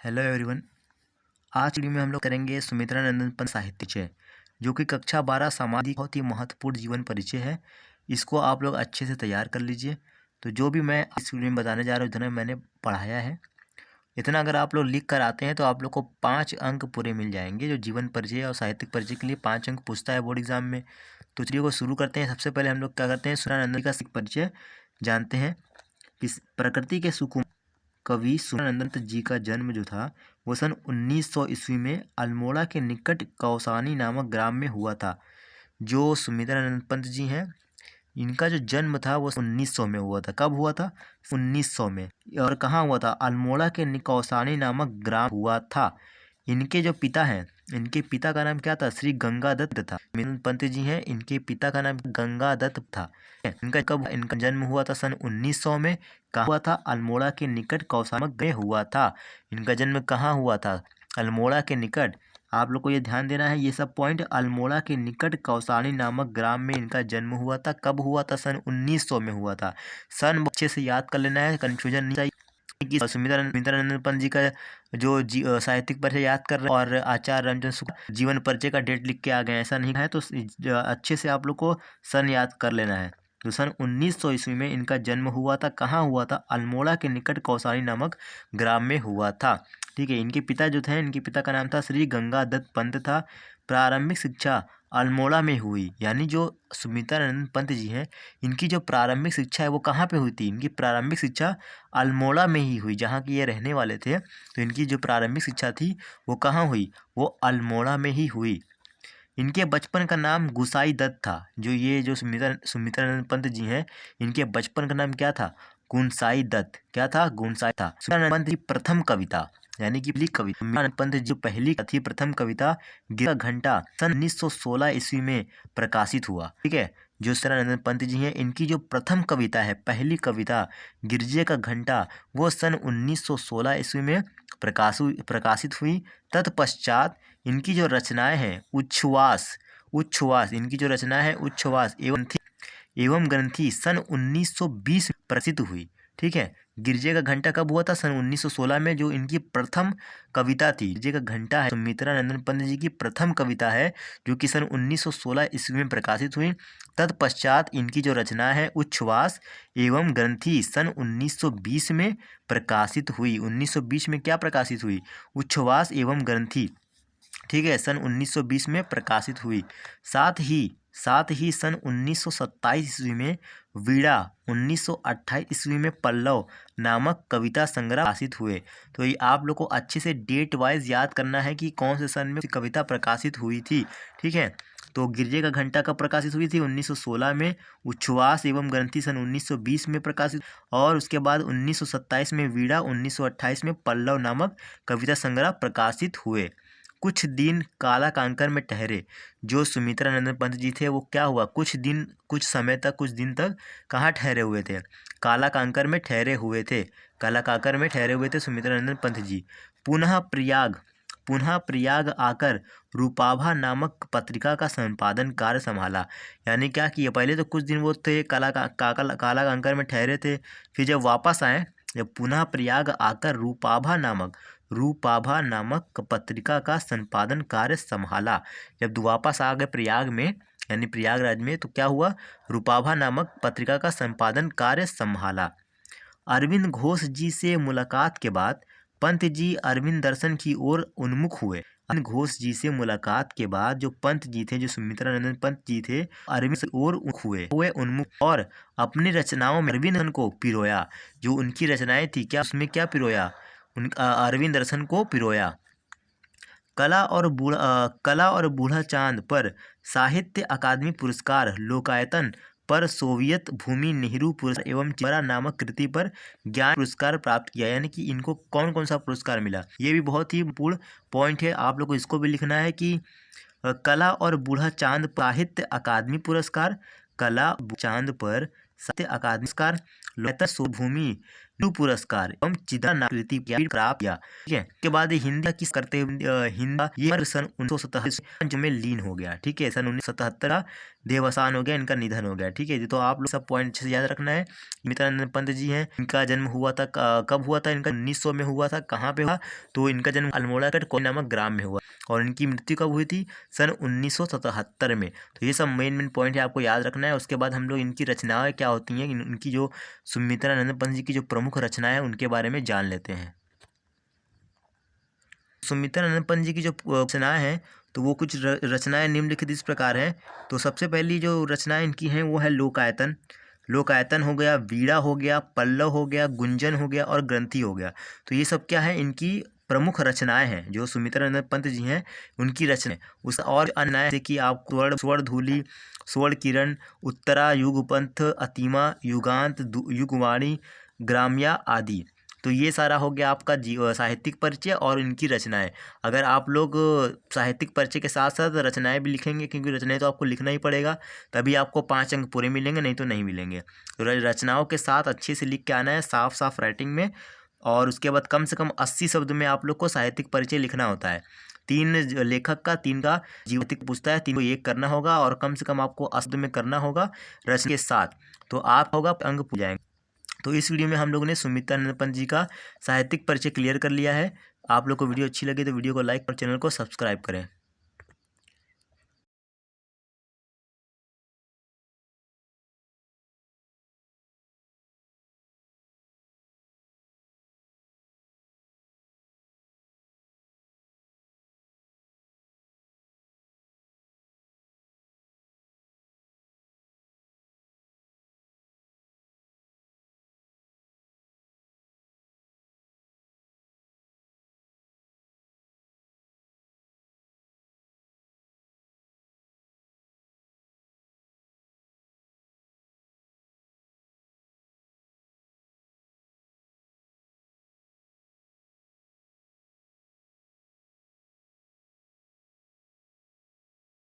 Hello everyone. आज की video में हम लोग करेंगे सुमित्रा नंदन पंत साहित्य परिचय, जो कि कक्षा 12 सामाजिक बहुत ही महत्वपूर्ण जीवन परिचय है। इसको आप लोग अच्छे से तैयार कर लीजिए। तो जो भी मैं इस वीडियो में बताने जा रहा हूँ इतना मैंने पढ़ाया है, इतना अगर आप लोग लिख कर आते हैं तो आप लोग को 5 अंक पूरे मिल जाएंगे। जो जीवन परिचय और साहित्यिक परिचय के लिए 5 अंक पूछता है बोर्ड एग्जाम में। तो चलिए को शुरू करते हैं। सबसे पहले हम लोग क्या करते हैं, सुमित्रा नंदन का परिचय जानते हैं। इस प्रकृति के सुकुमार कवि सुमित्रा जी का जन्म जो था वो सन 1900 ईस्वी में अल्मोड़ा के निकट कौसानी नामक ग्राम में हुआ था। जो सुमित्रा पंत जी हैं, इनका जो जन्म था वो 1900 में हुआ था। कब हुआ था? 1900 में। और कहाँ हुआ था? अल्मोड़ा के कौसानी नामक ग्राम हुआ था। इनके जो पिता हैं, इनके पिता का नाम क्या था? श्री गंगादत्त था। पंत जी हैं, इनके पिता का नाम गंगादत्त था। इनका जन्म हुआ था सन 1900 में। कहाँ हुआ था? अल्मोड़ा के निकट कौसानी में हुआ था। इनका जन्म कहाँ हुआ था? अल्मोड़ा के निकट। आप लोग को ये ध्यान देना है, ये सब पॉइंट। अल्मोड़ा के निकट कौसानी नामक ग्राम में इनका जन्म हुआ था। कब हुआ था? सन 1900 में हुआ था। सन अच्छे से याद कर लेना है, कंफ्यूजन नहीं चाहिए। कि सुमित्रा नंदन पंत जी का जो साहित्यिक परिचय याद कर रहे हैं और आचार्य रामचंद्र शुक्ल जीवन परिचय का डेट लिख के आ गए, ऐसा नहीं है। तो अच्छे से आप लोग को सन याद कर लेना है। तो सन 1900 ईस्वी में इनका जन्म हुआ था। कहाँ हुआ था? अल्मोड़ा के निकट कौसानी नामक ग्राम में हुआ था। ठीक है। इनके पिता जो थे, इनके पिता का नाम था श्री गंगादत्त पंत था। प्रारंभिक शिक्षा अल्मोड़ा में हुई। यानी जो सुमित्रा नंदन पंत जी हैं, इनकी जो प्रारंभिक शिक्षा है वो कहाँ पे हुई थी? इनकी प्रारंभिक शिक्षा अल्मोड़ा में ही हुई, जहाँ की ये रहने वाले थे। तो इनकी जो प्रारंभिक शिक्षा थी वो कहाँ हुई? वो अल्मोड़ा में ही हुई। इनके बचपन का नाम गुसाई दत्त था। जो सुमित्रा नंदन पंत जी हैं, इनके बचपन का नाम क्या था? गुनसाई दत्त। क्या था? गुनसाई था। सुमित्रा नंदन पंत की प्रथम कविता, यानी कि पहली कविता, सुमित्रा नंदन पंत जो पहली थी प्रथम कविता गिरजा घंटा, सन 1916 ईस्वी में प्रकाशित हुआ। ठीक है। जो सुमित्रा नंदन पंत जी हैं, इनकी जो प्रथम कविता है, पहली कविता गिरजे का घंटा, वो सन 1916 ईस्वी में प्रकाशित हुई। तत्पश्चात इनकी जो रचनाएं हैं, उच्छ्वास इनकी जो रचना है उच्छ्वास एवं ग्रंथि सन 1920 में प्रसिद्ध हुई। ठीक है। गिरजे का घंटा कब हुआ था? सन 1916 में। जो इनकी प्रथम कविता थी, गिरजे का घंटा है, सुमित्रा नंदन पंत जी की प्रथम कविता है, जो कि सन 1916 ईस्वी में प्रकाशित हुई। तत्पश्चात इनकी जो रचना है उच्छ्वास एवं ग्रंथि सन 1920 में प्रकाशित हुई। 1920 में क्या प्रकाशित हुई? उच्छ्वास एवं ग्रंथि। ठीक है। सन 1920 में प्रकाशित हुई। साथ ही सन 1927 ईस्वी में वीणा, 1928 ईस्वी में पल्लव नामक कविता संग्रह प्रकाशित हुए। तो ये आप लोग को अच्छे से डेट वाइज याद करना है कि कौन से सन में कविता प्रकाशित हुई थी। ठीक है। तो गिरजे का घंटा कब प्रकाशित हुई थी? 1916 में। उच्छ्वास एवं ग्रंथि सन 1920 में प्रकाशित, और उसके बाद 1927 में वीणा, 1928 में पल्लव नामक कविता संग्रह प्रकाशित हुए। कुछ दिन काला कांकर में ठहरे। जो सुमित्रा नंदन पंत जी थे वो क्या हुआ? कुछ दिन तक कहाँ ठहरे हुए थे? काला कांकर में ठहरे हुए थे। काला कांकर में ठहरे हुए थे सुमित्रा नंदन पंत जी। पुनः प्रयाग आकर रूपाभा नामक पत्रिका का संपादन कार्य संभाला। यानी क्या किया? पहले तो कुछ दिन वो थे काला कांकर में ठहरे थे, फिर जब वापस आए, जब पुनः प्रयाग आकर रूपाभा नामक पत्रिका का संपादन कार्य संभाला। जब वापस आ गए प्रयाग में, यानी प्रयागराज में, तो क्या हुआ? रूपाभा नामक पत्रिका का संपादन कार्य संभाला। अरविंद घोष जी से मुलाकात के बाद पंत जी अरविंद दर्शन की ओर उन्मुख हुए। अरविंद घोष जी से मुलाकात के बाद जो पंत जी थे, जो सुमित्रा नंदन पंत जी थे, अरविंद की ओर उन्मुख और अपनी रचनाओं में अरविंद दर्शन को पिरोया। जो उनकी रचनाएं थी, क्या उसमें क्या पिरोया? अरविंद दर्शन को पिरोया। कला और बूढ़ा चांद पर साहित्य अकादमी पुरस्कार, लोकायतन पर सोवियत भूमि नेहरू पुरस्कार एवं चिमरा नामक कृति पर ज्ञान पुरस्कार प्राप्त किया। यानी कि इनको कौन कौन सा पुरस्कार मिला? ये भी बहुत ही पूर्ण पॉइंट है, आप लोग को इसको भी लिखना है कि कला और बूढ़ा चांद साहित्य अकादमी पुरस्कार, कला चांद पर साहित्य अकादमी पुरस्कार, लोकायतन भूमि पुरस्कार एवं चित्रनाकृति प्राप्त किया। ठीक है, उसके बाद हिंदी किस करते हिंदा ये सन 1977 में लीन हो गया। ठीक है, सन 1977 का देवसान हो गया, इनका निधन हो गया। ठीक है, तो आप लोग सब पॉइंट से याद रखना है। सुमित्रानंद पंत जी हैं, इनका जन्म हुआ था कब हुआ था इनका 1900 में हुआ था। कहाँ पे हुआ? तो इनका जन्म अल्मोड़ा के कोई नामक ग्राम में हुआ और इनकी मृत्यु कब हुई थी? सन 1977 में। तो ये सब मेन पॉइंट है, आपको याद रखना है। उसके बाद हम लोग इनकी रचनाएं क्या होती हैं, इनकी जो सुमित्रानंद पंत जी की जो प्रमुख रचनाएं हैं उनके बारे में जान लेते हैं। सुमित्रानंद पंत जी की जो रचनाएं हैं तो वो कुछ रचनाएं निम्नलिखित इस प्रकार हैं। तो सबसे पहली जो रचनाएं इनकी हैं वो है लोकायतन। लोकायतन हो गया, वीणा हो गया, पल्लव हो गया, गुंजन हो गया और ग्रंथि हो गया। तो ये सब क्या है, इनकी प्रमुख रचनाएं हैं जो सुमित्रानंद पंत जी हैं उनकी रचनाएं। उस और अन्य जैसे कि आप स्वर्ण धूलि, स्वर्ण किरण, उत्तरा, युगपंथ, अतिमा, युगांत, युगवाणी, ग्राम्या आदि। तो ये सारा हो गया आपका साहित्यिक परिचय और इनकी रचनाएं। अगर आप लोग साहित्यिक परिचय के साथ साथ रचनाएं भी लिखेंगे, क्योंकि रचनाएं तो आपको लिखना ही पड़ेगा, तभी आपको 5 अंक पूरे मिलेंगे, नहीं तो नहीं मिलेंगे। तो रचनाओं के साथ अच्छे से लिख के आना है, साफ साफ राइटिंग में। और उसके बाद कम से कम 80 शब्द में आप लोग को साहित्यिक परिचय लिखना होता है। 3 लेखक का, 3 का जीवतिक पूछता है, 3 को एक करना होगा और कम से कम आपको 80 शब्द में करना होगा रचना के साथ। तो आप होगा अंक पूछ जाएंगे। तो इस वीडियो में हम लोगों ने सुमित्रानंद पंत जी का साहित्यिक परिचय क्लियर कर लिया है। आप लोग को वीडियो अच्छी लगी तो वीडियो को लाइक और चैनल को सब्सक्राइब करें।